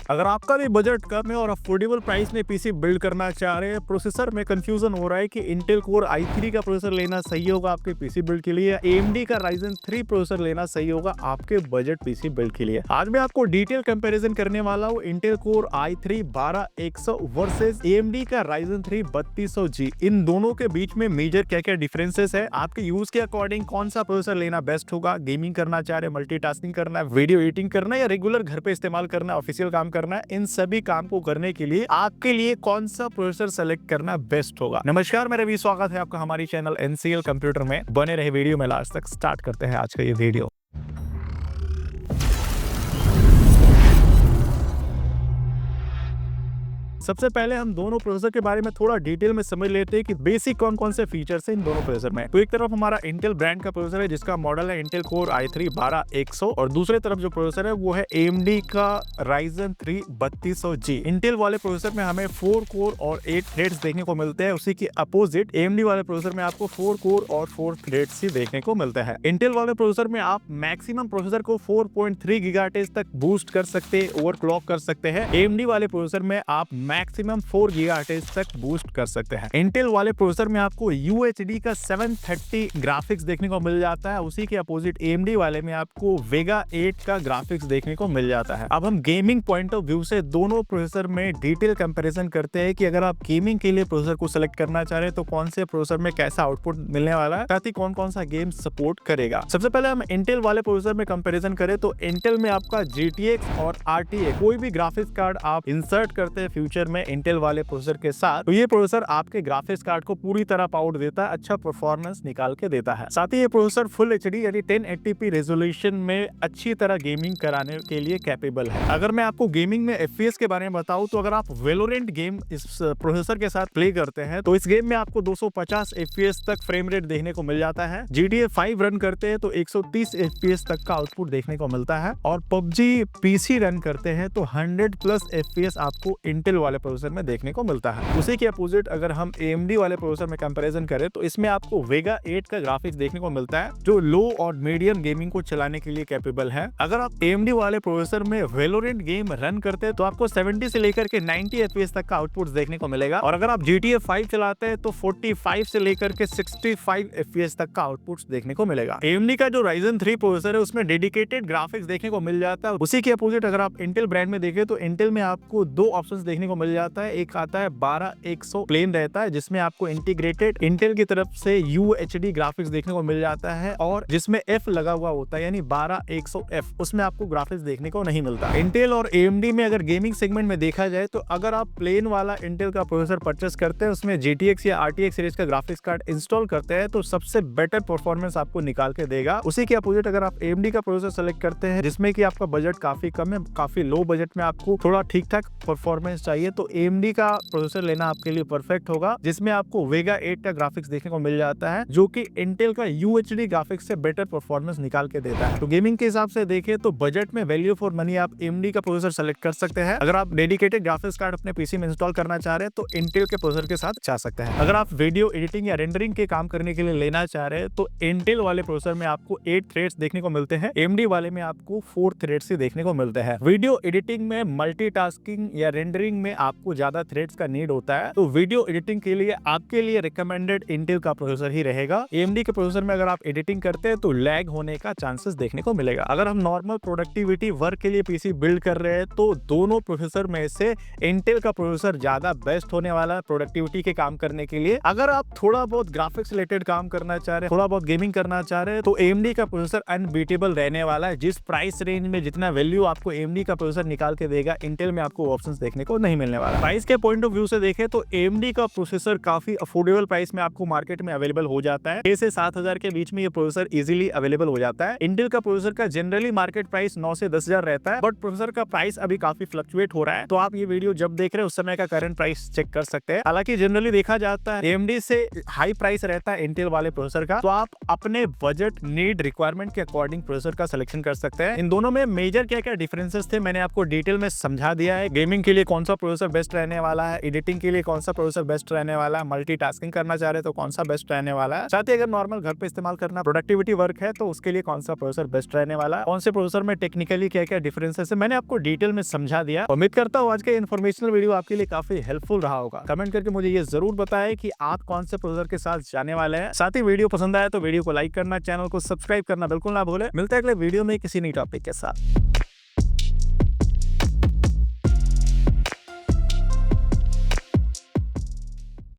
अगर आपका भी बजट कम है और अफोर्डेबल प्राइस में पीसी बिल्ड करना चाह रहे हैं, प्रोसेसर में कंफ्यूजन हो रहा है कि इंटेल कोर i3 का प्रोसेसर लेना सही होगा आपके पीसी बिल्ड के लिए या AMD का Ryzen 3 प्रोसेसर लेना सही होगा आपके बजट पीसी बिल्ड के लिए। आज मैं आपको डिटेल कंपैरिजन करने वाला हूँ Intel core i3 12100 versus AMD का Ryzen 3 3200G। इन दोनों के बीच में मेजर क्या क्या डिफरेंसेस है, आपके यूज के अकॉर्डिंग कौन सा प्रोसेसर लेना बेस्ट होगा, गेमिंग करना चाह रहे, मल्टीटास्किंग करना है, वीडियो एडिटिंग करना है या रेगुलर घर पे इस्तेमाल करना है, ऑफिशियल काम करना है, इन सभी काम को करने के लिए आपके लिए कौन सा प्रोसेसर सेलेक्ट करना बेस्ट होगा। नमस्कार, मेरा भी स्वागत है आपका हमारी चैनल NCL कंप्यूटर में। बने रहे वीडियो में लास्ट तक। स्टार्ट करते हैं आज का ये वीडियो। सबसे पहले हम दोनों प्रोसेसर के बारे में थोड़ा डिटेल में समझ लेते हैं कि बेसिक कौन कौन से फीचर्स हैं इन दोनों प्रोसेसर में। तो एक तरफ हमारा इंटेल ब्रांड का प्रोसेसर है जिसका मॉडल है इंटेल कोर i3 12100 और दूसरे तरफ जो प्रोसेसर है वो है AMD का Ryzen 3 3200G। इंटेल वाले प्रोसेसर में हमें 4 कोर और 8 थ्रेड्स देखने को मिलते हैं, उसी के अपोजिट AMD वाले प्रोसेसर में आपको 4 कोर और 4 थ्रेड्स ही देखने को मिलता है। इंटेल वाले प्रोसेसर में आप मैक्सिमम प्रोसेसर को 4.3 गीगाहर्ट्ज तक बूस्ट कर सकते हैं, ओवरक्लॉक कर सकते हैं। AMD वाले प्रोसेसर में आप मैक्सिमम 4 गीगाहर्ट्ज तक बूस्ट कर सकते हैं। इंटेल वाले प्रोसेसर में आपको UHD का 730 ग्राफिक्स देखने को मिल जाता है, उसी के अपोजिट AMD वाले में आपको Vega 8 का ग्राफिक्स देखने को मिल जाता है। अब हम गेमिंग पॉइंट ऑफ व्यू से दोनों प्रोसेसर में डिटेल कंपैरिजन करते हैं कि अगर आप गेमिंग के लिए प्रोसेसर को सिलेक्ट करना चाह रहे हैं तो कौन से प्रोसेसर में कैसा आउटपुट मिलने वाला है, साथ ही कौन कौन सा गेम सपोर्ट करेगा। सबसे पहले हम इंटेल वाले प्रोसेसर में कंपैरिजन करें तो इंटेल में आपका GTX और RTX कोई भी ग्राफिक्स कार्ड आप इंसर्ट करते हैं फ्यूचर में इंटेल वाले प्रोसेसर के साथ, तो ये प्रोसेसर आपके ग्राफिक्स कार्ड को पूरी तरह पावर देता है, अच्छा परफॉर्मेंस निकाल के देता है। साथ ही ये प्रोसेसर फुल HD यानी 1080p रेजोल्यूशन में अच्छी तरह गेमिंग कराने के लिए कैपेबल है। अगर मैं आपको गेमिंग में FPS के बारे में बताऊं तो अगर आप वेलोरेंट गेम इस प्रोसेसर के साथ प्ले करते हैं तो इस गेम में आपको 250 FPS तक फ्रेम रेट देखने को मिल जाता है। GTA 5 रन करते हैं तो 130 FPS तक का आउटपुट देखने को मिलता है और PUBG PC रन करते हैं तो 100+ FPS आपको इंटेल वाले प्रोसेसर में देखने को मिलता है। उसी के अपोजिट अगर हम AMD वाले प्रोसेसर में कंपैरिजन करें तो इसमें आपको Vega 8 का ग्राफिक्स देखने को मिलता है जो लो और मीडियम गेमिंग को चलाने के लिए कैपेबल है। अगर आप AMD वाले प्रोसेसर में Valorant गेम रन करते हैं तो आपको 70 से लेकर के 90 FPS तक का आउटपुट देखने को मिलेगा और अगर आप GTA 5 चलाते हैं तो 45 से लेकर के 65 FPS तक का आउटपुट देखने को मिलेगा। AMD का जो Ryzen 3 प्रोसेसर है उसमें डेडिकेटेड ग्राफिक्स देखने को मिल जाता है। उसी के अपोजिट अगर आप इंटेल ब्रांड में देखें तो इंटेल में आपको दो ऑप्शंस देखने को मिल जाता है। एक आता है 12100 प्लेन रहता है जिसमें आपको इंटीग्रेटेड इंटेल की तरफ से UHD ग्राफिक्स देखने को मिल जाता है और जिसमें F लगा हुआ होता है यानी 12100F, उसमें आपको ग्राफिक्स देखने को नहीं मिलता। इंटेल और AMD में अगर गेमिंग सेगमेंट में देखा जाए तो अगर आप प्लेन वाला इंटेल का प्रोसेसर परचेस करते हैं उसमें GTX या RTX सीरीज का ग्राफिक्स कार्ड इंस्टॉल करते हैं तो सबसे बेटर परफॉर्मेंस आपको निकाल के देगा। उसी के अपोजिट अगर आप AMD का प्रोसेसर सेलेक्ट करते हैं जिसमें कि आपका बजट काफी कम है, काफी लो बजट में आपको थोड़ा ठीक ठाक परफॉर्मेंस चाहिए तो AMD का प्रोसेसर लेना आपके लिए परफेक्ट होगा जिसमें आपको Vega 8 का ग्राफिक्स देखने को मिल जाता है जो कि इंटेल का UHD ग्राफिक्स से बेटर परफॉर्मेंस निकाल के देता है। तो गेमिंग के हिसाब से देखें तो बजट में वैल्यू फॉर मनी आप AMD का प्रोसेसर सेलेक्ट कर सकते हैं। अगर आप डेडिकेटेड ग्राफिक्स कार्ड अपने पीसी में इंस्टॉल करना चाह रहे हैं तो इंटेल के प्रोसेसर के साथ जा सकते हैं। अगर आप वीडियो एडिटिंग या रेंडरिंग के काम करने के लिए लेना चाह रहे हैं तो इंटेल वाले प्रोसेसर में आपको 8 थ्रेड्स देखने को मिलते हैं, AMD वाले में आपको 4 थ्रेड्स ही देखने को मिलते हैं। वीडियो एडिटिंग में मल्टीटास्किंग या रेंडरिंग में आपको ज्यादा थ्रेड्स का नीड होता है तो वीडियो एडिटिंग के लिए आपके लिए रिकमेंडेड इंटेल का प्रोसेसर ही रहेगा। AMD के प्रोसेसर में अगर आप एडिटिंग करते हैं तो लैग होने का चांसेस देखने को मिलेगा। अगर हम नॉर्मल प्रोडक्टिविटी वर्क के लिए पीसी बिल्ड कर रहे हैं तो दोनों प्रोसेसर में से इंटेल का प्रोसेसर ज्यादा बेस्ट होने वाला है प्रोडक्टिविटी के काम करने के लिए। अगर आप थोड़ा बहुत ग्राफिक्स रिलेटेड काम करना चाह रहे हैं, थोड़ा बहुत गेमिंग करना चाह रहे हैं तो AMD का प्रोसेसर अनबीटेबल रहने वाला है। जिस प्राइस रेंज में जितना वैल्यू आपको AMD का प्रोसेसर निकाल के देगा इंटेल में आपको ऑप्शंस देखने को नहीं मिलने वाला। प्राइस के पॉइंट ऑफ व्यू से देखें तो AMD का प्रोसेसर काफी अफोर्डेबल प्राइस में आपको मार्केट में अवेलेबल हो जाता है। 6 से 7,000 के बीच में ये प्रोसेसर इजीली अवेलेबल हो जाता है। इंटेल का प्रोसेसर का जनरली मार्केट प्राइस 9 से 10,000 रहता है बट प्रोसेसर का प्राइस अभी काफी फ्लक्चुएट हो रहा है तो आप ये वीडियो जब देख रहे हैं उस समय का करंट प्राइस चेक कर सकते हैं। हालांकि जनरली देखा जाता है AMD से हाई प्राइस रहता है इंटेल वाले प्रोसेसर का, तो आप अपने बजट नीड रिक्वायरमेंट के अकॉर्डिंग प्रोसेसर का सिलेक्शन कर सकते हैं। इन दोनों में मेजर क्या क्या डिफरेंसेस थे मैंने आपको डिटेल में समझा दिया है। गेमिंग के लिए कौन सा प्रोसेसर प्रोसेसर बेस्ट रहने वाला है, एडिटिंग के लिए कौन सा प्रोसेसर बेस्ट रहने वाला है, मल्टीटास्किंग करना चाह रहे तो कौन सा बेस्ट रहने वाला है, साथ ही अगर नॉर्मल घर पे इस्तेमाल करना प्रोडक्टिविटी वर्क है तो उसके लिए कौन सा प्रोसेसर बेस्ट रहने वाला है, कौन से प्रोसेसर में टेक्निकली क्या क्या डिफरेंसेस है, मैंने आपको डिटेल में समझा दिया। उम्मीद करता हूँ आज का इन्फॉर्मेशनल वीडियो आपके लिए काफी हेल्पफुल रहा होगा। कमेंट करके मुझे ये जरूर बताएं कि आप कौन से प्रोसेसर के साथ जाने वाले हैं। साथ ही वीडियो पसंद आया तो वीडियो को लाइक करना, चैनल को सब्सक्राइब करना बिल्कुल ना भूले। मिलते हैं अगले वीडियो में किसी नई टॉपिक के साथ।